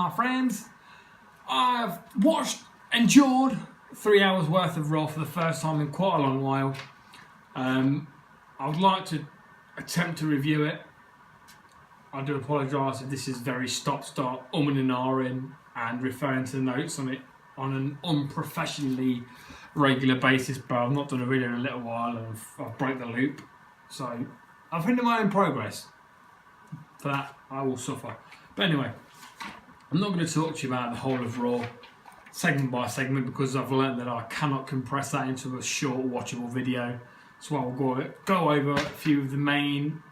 my friends. I've endured 3 hours worth of Raw for the first time in quite a long while. I would like to attempt to review it. I do apologise if this is very stop-start, and ahhing, and referring to the notes on it on an unprofessionally regular basis, but I've not done a video in a little while and I've broke the loop. So I've hindered my own progress. For that, I will suffer. But anyway, I'm not going to talk to you about the whole of Raw segment by segment because I've learned that I cannot compress that into a short watchable video. So I will go over a few of the main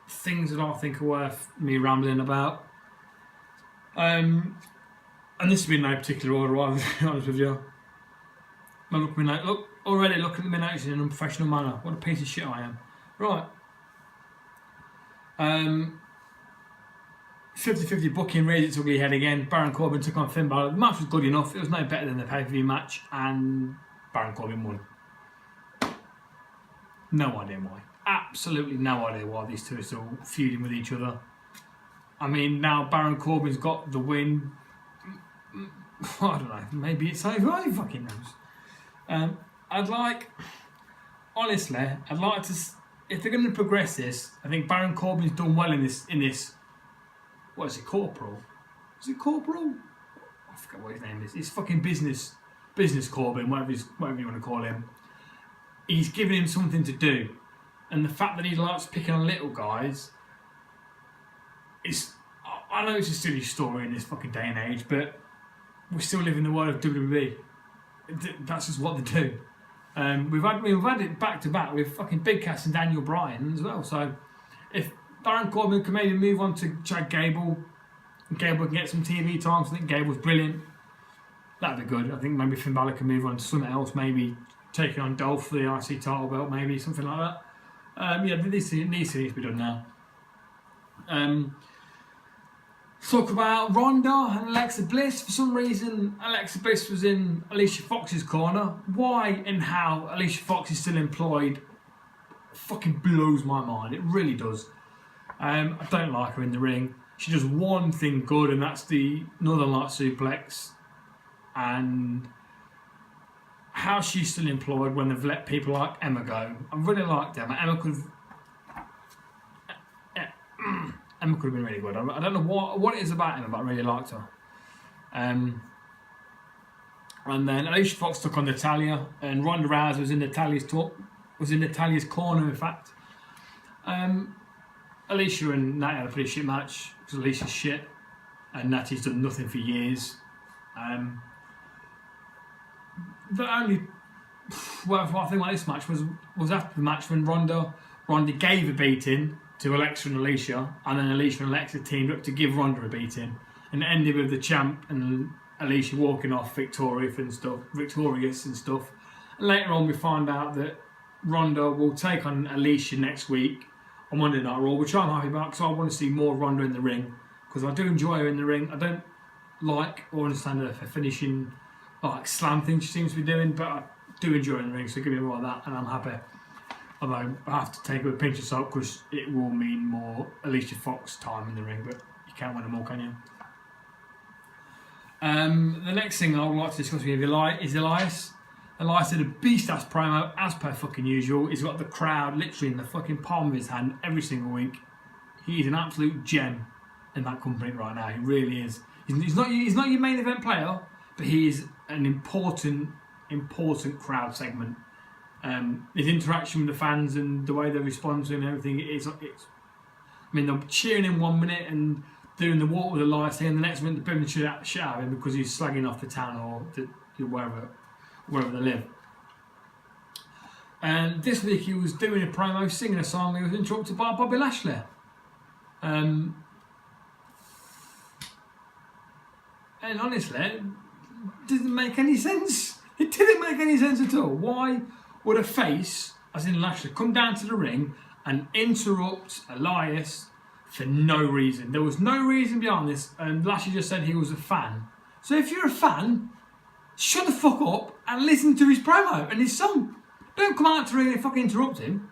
things that I think are worth me rambling about. And this has been no particular order, I'll be honest with you. Look, already looking at my notes in an unprofessional manner. What a piece of shit I am. Right. 50-50 booking raised its ugly head again. Baron Corbin took on Finn Balor. The match was good enough. It was no better than the pay-per-view match, and Baron Corbin won. No idea why. Absolutely no idea why these two are still feuding with each other. I mean, now Baron Corbin's got the win. I don't know. Maybe it's over. Who fucking knows? Honestly, I'd like to. If they're going to progress this, I think Baron Corbin's done well in this. What is it, Corporal? Is it Corporal? I forget what his name is. It's fucking business Corbin, whatever you want to call him. He's given him something to do, and the fact that he likes picking on little guys is. I know it's a silly story in this fucking day and age, but we still live in the world of WWE. That's just what they do. We've had it back to back with fucking Big Cass and Daniel Bryan as well. So if Baron Corbin can maybe move on to Chad Gable, and Gable can get some TV time, I think Gable's brilliant. That'd be good. I think maybe Finn Balor can move on to something else, maybe taking on Dolph for the IC title belt, maybe something like that. Yeah, this needs to be done now. Talk about Ronda and Alexa Bliss. For some reason, Alexa Bliss was in Alicia Fox's corner. Why and how Alicia Fox is still employed fucking blows my mind. It really does. I don't like her in the ring. She does one thing good, and that's the Northern Light suplex. And how she's still employed when they've let people like Emma go. I really liked Emma. Emma could have been really good. I don't know what it is about Emma, but I really liked her. And then Alicia Fox took on Natalya, and Ronda Rousey was in Natalya's corner, in fact. Alicia and Natty had a pretty shit match because Alicia's shit, and Natty's done nothing for years. The only worthwhile thing about this match was after the match when Ronda gave a beating to Alexa and Alicia, and then Alicia and Alexa teamed up to give Ronda a beating, and it ended with the champ and Alicia walking off victorious and stuff. And later on, we find out that Ronda will take on Alicia next week on Monday Night Raw, which I'm happy about because I want to see more Ronda in the ring, because I do enjoy her in the ring. I don't like or understand her finishing like slam thing she seems to be doing, but I do enjoy her in the ring, so give me more of that, and I'm happy. Although I have to take it with a pinch of salt because it will mean more Alicia Fox time in the ring, but you can't win them all, can you? The next thing I would like to discuss with you is Elias. Elias did a beast-ass promo, as per fucking usual. He's got the crowd literally in the fucking palm of his hand every single week. He's an absolute gem in that company right now. He really is. He's not your main event player, but he is an important crowd segment. His interaction with the fans and the way they respond to him and everything, I mean, they're cheering him 1 minute and doing the walk with Elias here, and the next minute they're putting the shit out of him because he's slagging off the town or wherever they live. And this week he was doing a promo, singing a song. He was interrupted by Bobby Lashley. And honestly, it didn't make any sense. It didn't make any sense at all. Why would a face, as in Lashley, come down to the ring and interrupt Elias for no reason? There was no reason behind this, and Lashley just said he was a fan. So if you're a fan, shut the fuck up and listen to his promo and his song. Don't come out to the ring and fucking interrupt him.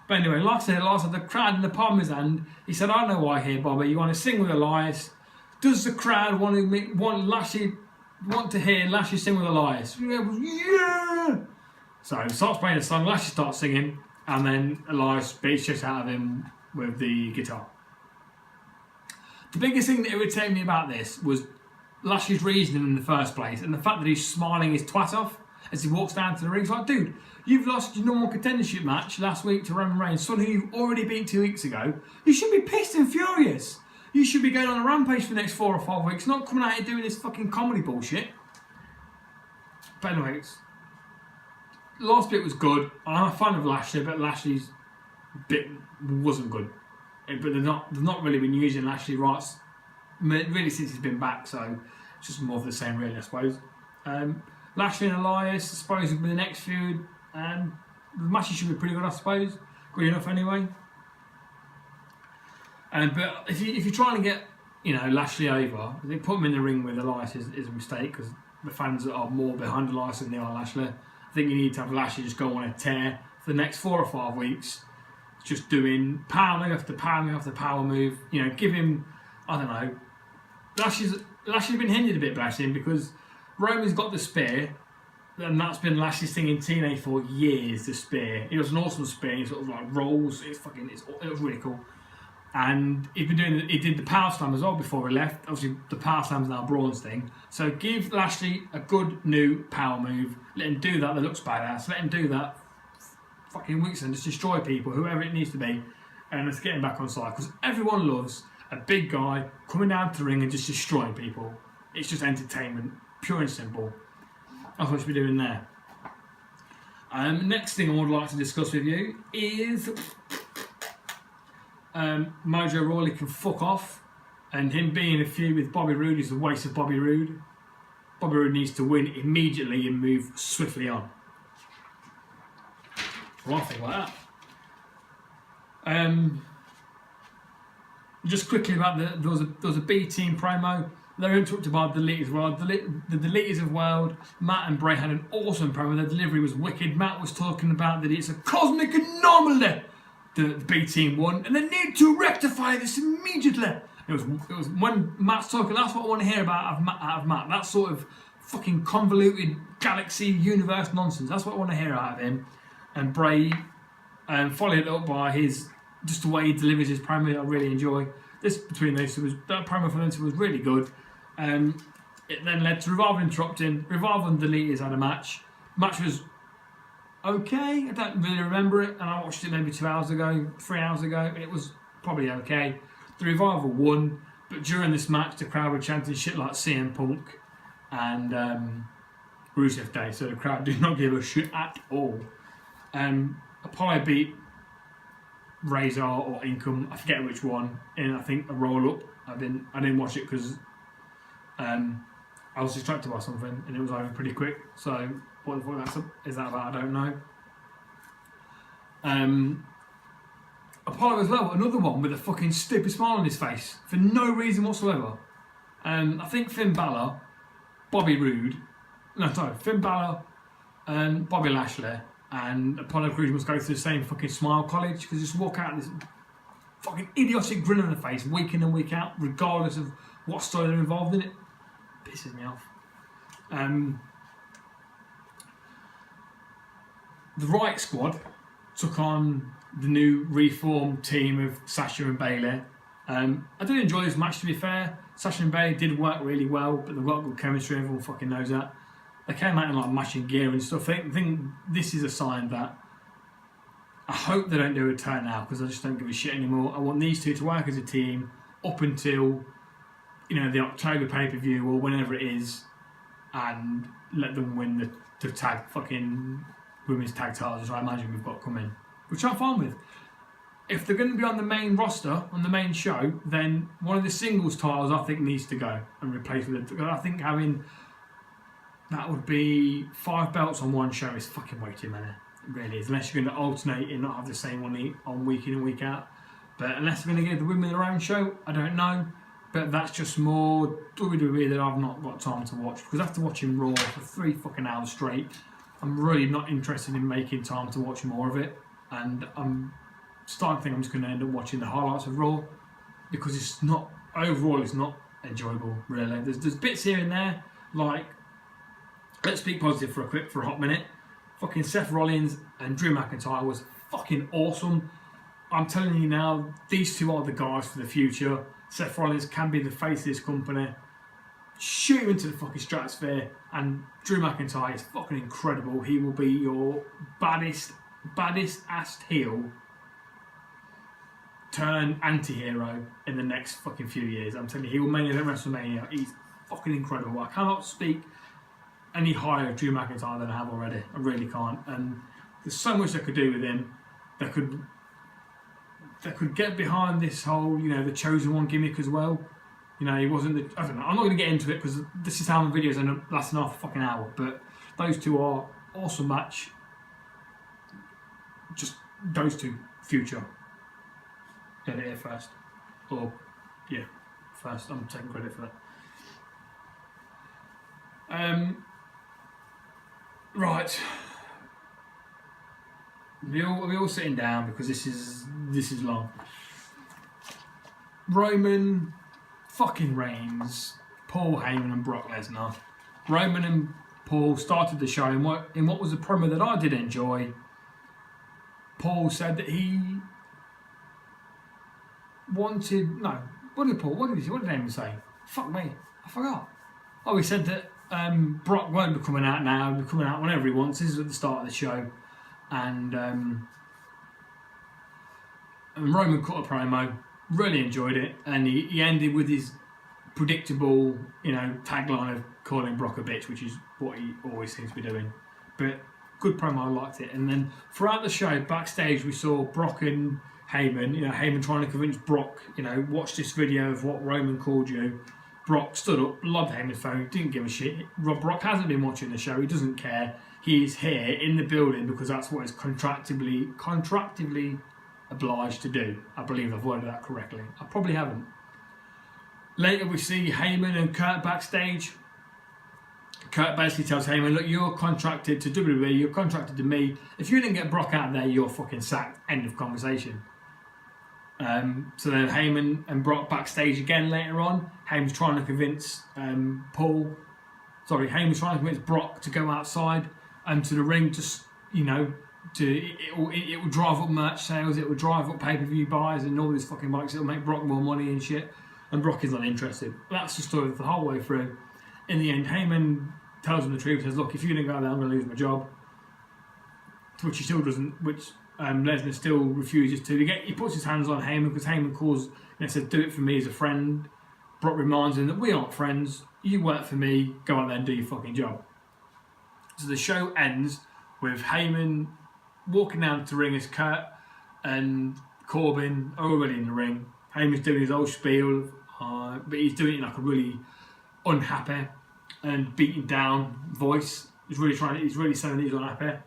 But anyway, like I said, Elias had the crowd in the palm of his hand. He said, I know why here, Bobby. You want to sing with Elias. Does the crowd want to hear Lashley sing with Elias? Yeah! So he starts playing the song, Lashley starts singing, and then Elias beats shit out of him with the guitar. The biggest thing that irritated me about this was Lashley's reasoning in the first place, and the fact that he's smiling his twat off as he walks down to the ring. It's like, dude, you've lost your normal contendership match last week to Roman Reigns, someone who you've already beat 2 weeks ago. You should be pissed and furious. You should be going on a rampage for the next 4 or 5 weeks, not coming out here doing this fucking comedy bullshit. But anyways, last bit was good. I'm a fan of Lashley, but Lashley's bit wasn't good. But they've not really been using Lashley rights really since he's been back, so it's just more of the same, really, I suppose. Lashley and Elias, I suppose, will be the next feud. The matches should be pretty good, I suppose. Good enough, anyway. But if you're trying to get Lashley over, I think put him in the ring with Elias is a mistake, because the fans are more behind Elias than they are Lashley. I think you need to have Lashley just go on a tear for the next 4 or 5 weeks, just doing power move after power move after power move. Give him, I don't know. Lashley's been hindered a bit, bless him, because Roman's got the spear, and that's been Lashley's thing in TNA for years. The spear, it was an awesome spear. He sort of like rolls. It was really cool. And he did the power slam as well before he left. Obviously, the power slam's now Braun's thing. So give Lashley a good new power move. Let him do that. That looks badass. Let him do that. Fucking weeks and just destroy people, whoever it needs to be, and let's get him back on side. Because everyone loves a big guy coming down to the ring and just destroying people. It's just entertainment, pure and simple. That's what we should be doing there. Next thing I would like to discuss with you is Mojo Rawley can fuck off, and him being in a feud with Bobby Roode is a waste of Bobby Roode. Bobby Roode needs to win immediately and move swiftly on. One thing like that. Just quickly about there was a B Team promo. They were interrupted by Deleted World. The Deleted of World, Matt and Bray had an awesome promo. Their delivery was wicked. Matt was talking about that it's a cosmic anomaly. The B Team won, and they need to rectify this immediately. It was when Matt's talking. That's what I want to hear out of Matt. That sort of fucking convoluted galaxy universe nonsense. That's what I want to hear out of him. And Bray followed it up by just the way he delivers his promo. I really enjoy this between those two. That promo for them two was really good. It then led to Revival interrupting. Revival and Deleters had a match. Match was okay. I don't really remember it, and I watched it maybe 2 hours ago, 3 hours ago, and it was probably okay. The Revival won, but during this match, the crowd were chanting shit like CM Punk and Rusev Day, so the crowd did not give a shit at all. Apollo beat Razor or Income, I forget which one, in I think a roll up. I didn't watch it because I was distracted by something and it was over pretty quick. So what the fuck is that about? I don't know. Apollo as well, another one with a fucking stupid smile on his face for no reason whatsoever. I think Finn Balor, Finn Balor, Bobby Lashley, and Apollo Crews must go through the same fucking smile college, because just walk out with this fucking idiotic grin on the face week in and week out, regardless of what story they're involved in. It pisses me off. The Riot Squad took on the new reformed team of Sasha and Bayley. I did enjoy this match, to be fair. Sasha and Bayley did work really well, but they've got good chemistry, everyone fucking knows that. They came out in like matching gear and stuff. I think this is a sign that I hope they don't do a turn now, because I just don't give a shit anymore. I want these two to work as a team up until the October pay-per-view or whenever it is, and let them win the tag fucking women's tag titles, which I imagine we've got coming, which I'm fine with. If they're going to be on the main roster, on the main show, then one of the singles titles I think needs to go and replace with it. I think having that would be 5 belts on one show is fucking way too many. It really is. Unless you're going to alternate and not have the same one on week in and week out. But unless they're going to give the women their own show, I don't know. But that's just more WWE that I've not got time to watch. Because after watching Raw for 3 fucking hours straight, I'm really not interested in making time to watch more of it. And I'm starting to think I'm just going to end up watching the highlights of Raw. Because it's not, overall, it's not enjoyable, really. There's bits here and there, like, let's speak positive for a hot minute. Fucking Seth Rollins and Drew McIntyre was fucking awesome. I'm telling you now, these two are the guys for the future. Seth Rollins can be the face of this company. Shoot him into the fucking stratosphere, and Drew McIntyre is fucking incredible. He will be your baddest ass heel turn anti-hero in the next fucking few years. I'm telling you, he will main event WrestleMania. He's fucking incredible. I cannot speak any higher of Drew McIntyre than I have already. I really can't. And there's so much they could do with him. They could get behind this whole, you know, the chosen one gimmick as well. You know, he wasn't the, I don't know, I'm not going to get into it because this is how my videos end up lasting half a fucking hour. But those two are awesome match. Just those two, future. Get it here first. Or, yeah, first. I'm taking credit for that. Right. We all sitting down because this is long. Roman fucking Reigns, Paul Heyman and Brock Lesnar. Roman and Paul started the show in what was a promo that I did enjoy. Paul said that he wanted, no, what did Heyman say? Fuck me, I forgot. Oh, he said that Brock won't be coming out now, he'll be coming out whenever he wants. This is at the start of the show. And Roman cut a promo, really enjoyed it, and he ended with his predictable, you know, tagline of calling Brock a bitch, which is what he always seems to be doing. But good promo, I liked it. And then throughout the show, backstage, we saw Brock and Heyman, you know, Heyman trying to convince Brock, you know, watch this video of what Roman called you. Brock stood up, loved Heyman's phone, didn't give a shit. Brock hasn't been watching the show, he doesn't care. He's here in the building because that's what he's contractually obliged to do. I believe I've worded that correctly. I probably haven't. Later we see Heyman and Kurt backstage. Kurt basically tells Heyman, look, you're contracted to WWE, you're contracted to me. If you didn't get Brock out there, you're fucking sacked. End of conversation. So then Heyman and Brock backstage again later on. Heyman's trying to convince Heyman's trying to convince Brock to go outside to the ring, just, you know, it will drive up merch sales, it will drive up pay-per-view buys and all these fucking bikes, it'll make Brock more money and shit. And Brock is not interested. That's the story the whole way through. In the end, Heyman tells him the truth, says, look, if you didn't go out there, I'm going to lose my job. To which he still doesn't, which Lesnar still refuses to. He puts his hands on Heyman because Heyman calls, says, do it for me as a friend. Brock reminds him that we aren't friends, you work for me, go out there and do your fucking job. So the show ends with Heyman walking down to the ring as Kurt and Corbin are already in the ring. Heyman's doing his old spiel, but he's doing it in like a really unhappy and beaten down voice. He's really saying that he's unhappy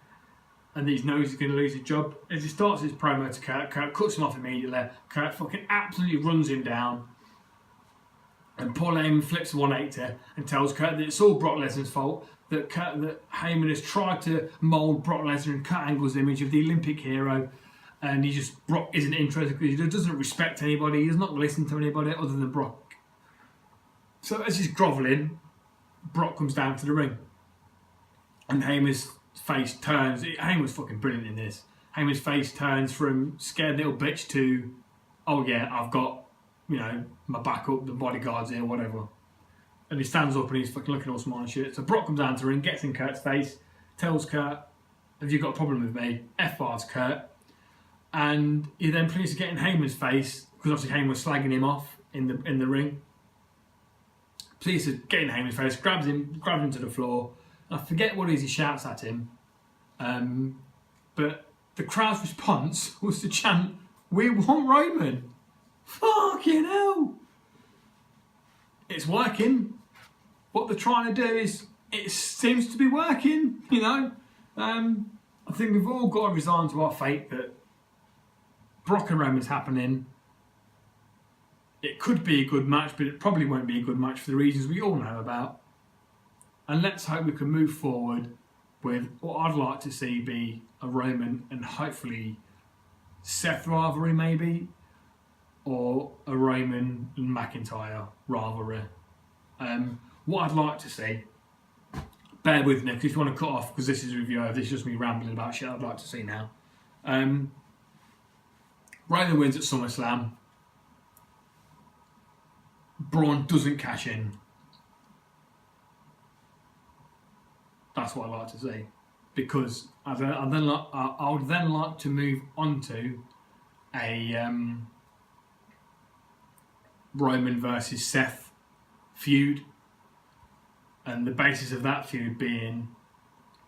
and that he knows he's going to lose his job. As he starts his promo to Kurt cuts him off immediately. Kurt fucking absolutely runs him down. And Paul Heyman flips a 180 and tells Kurt that it's all Brock Lesnar's fault, that Heyman has tried to mould Brock Lesnar in Kurt Angle's image of the Olympic hero, and Brock isn't interested because he doesn't respect anybody, he does not listen to anybody other than Brock. So as he's grovelling, Brock comes down to the ring. And Heyman's face turns, Heyman's fucking brilliant in this. Heyman's face turns from scared little bitch to, oh yeah, I've got, you know, my backup, the bodyguards here, whatever. And he stands up and he's fucking looking all smart and shit. So Brock comes down to the ring, gets in Kurt's face, tells Kurt, have you got a problem with me? F-bars Kurt. And he then proceeds to get in Heyman's face, because obviously Heyman was slagging him off in the ring. Proceeds to get in Heyman's face, grabs him to the floor. I forget what it is he shouts at him. But the crowd's response was to chant, we want Roman. Fucking hell. It's working. What they're trying to do is, it seems to be working, you know. I think we've all got to resign to our fate that Brock and Roman's happening. It could be a good match, but it probably won't be a good match for the reasons we all know about. And let's hope we can move forward with what I'd like to see be a Roman and hopefully Seth rivalry maybe. or a Roman and McIntyre rivalry. What I'd like to see, bear with me because if you want to cut off because this is a review of this is just me rambling about shit I'd like to see now. Roman wins at SummerSlam. Braun doesn't cash in. That's what I'd like to see, because I would then like to move on to a Roman versus Seth feud, and the basis of that feud being,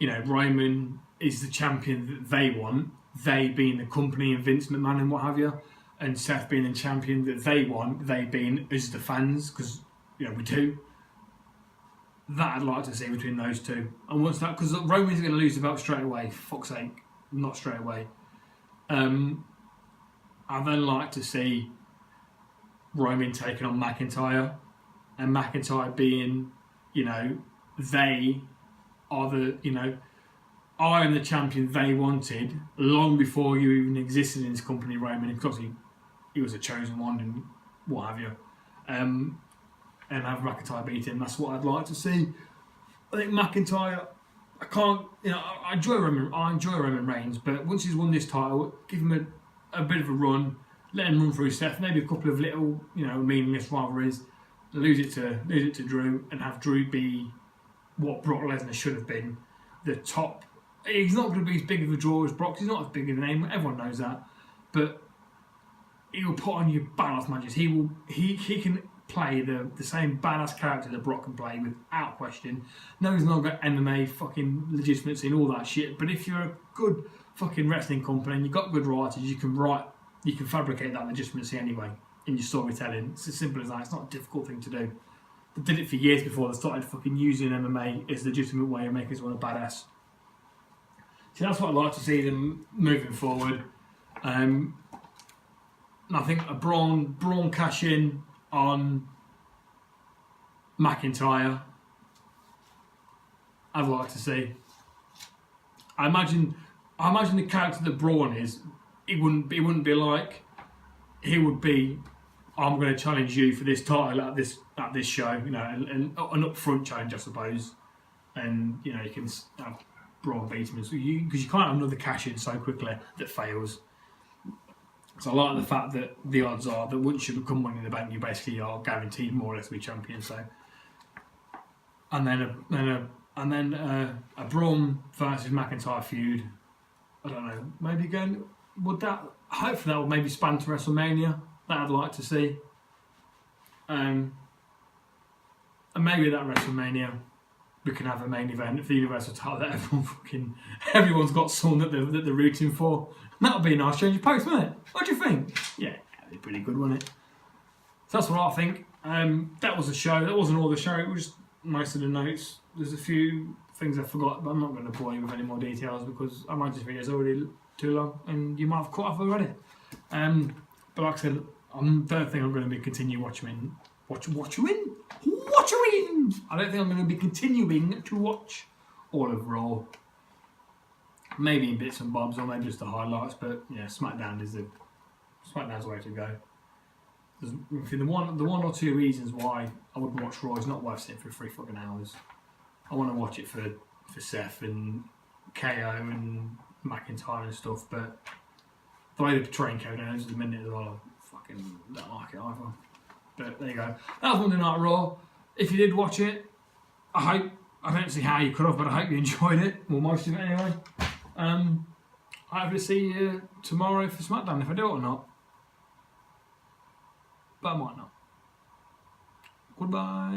you know, Roman is the champion that they want, they being the company and Vince McMahon and what have you, and Seth being the champion that they want, they being us the fans, because you know we do. That I'd like to see between those two, and once that, because Roman's going to lose the belt straight away. For fuck's sake, not straight away. I'd then like to see Roman taking on McIntyre, and McIntyre being, you know, they are the, you know, I am the champion they wanted long before you even existed in this company, Roman, because he was a chosen one and what have you. And have McIntyre beat him. That's what I'd like to see. I think McIntyre, I can't, you know, I enjoy Roman Reigns, but once he's won this title, give him a bit of a run, let him run through Seth, maybe a couple of little, you know, meaningless rivalries, lose it to Drew, and have Drew be what Brock Lesnar should have been, the top. He's not going to be as big of a draw as Brock. He's not as big of a name. Everyone knows that, but he will put on you badass matches. He can play the same badass character that Brock can play without question. No, he's not got MMA fucking legitimacy and all that shit. But if you're a good fucking wrestling company and you've got good writers, you can fabricate that legitimacy anyway in your storytelling. It's as simple as that. It's not a difficult thing to do. They did it for years before they started fucking using MMA as a legitimate way of making someone a badass. So that's what I'd like to see them moving forward. And I think a Braun cash in on McIntyre, I'd like to see. I imagine the character that Braun is, it wouldn't be like, he would be, I'm going to challenge you for this title at this show, you know, and an upfront challenge, I suppose. And you know, you can have Braun beat him, because you can't have another cash in so quickly that fails. So I like the fact that the odds are that once you become Money in the Bank, you basically are guaranteed more or less to be champion. So, and then a Braun versus McIntyre feud. I don't know. Maybe again, hopefully that would maybe span to WrestleMania. That I'd like to see. And maybe that WrestleMania we can have a main event for the Universal title that everyone's got someone that they're rooting for. And that would be a nice change of pace, wouldn't it? What do you think? Yeah, that'd be pretty good, wouldn't it? So that's what I think. That was the show. That wasn't all the show. It was most of the notes. There's a few things I forgot, but I'm not going to bore you with any more details because I imagine this video is already too long and you might have caught up already. But like I said, I don't think I'm going to be continue watching. I don't think I'm going to be continuing to watch all of Raw. Maybe in bits and bobs or maybe just the highlights, but yeah, SmackDown's the way to go. The one or two reasons why I wouldn't watch Raw is not worth sitting for 3 fucking hours. I want to watch it for Seth and KO and McIntyre and stuff, but the way they're portraying KO down at the minute as well, I fucking don't like it either. But there you go. That was Monday Night Raw. If you did watch it, I don't see how you could have, but I hope you enjoyed it. Well, most of it anyway. I hope to see you tomorrow for SmackDown, if I do it or not. But I might not. Goodbye.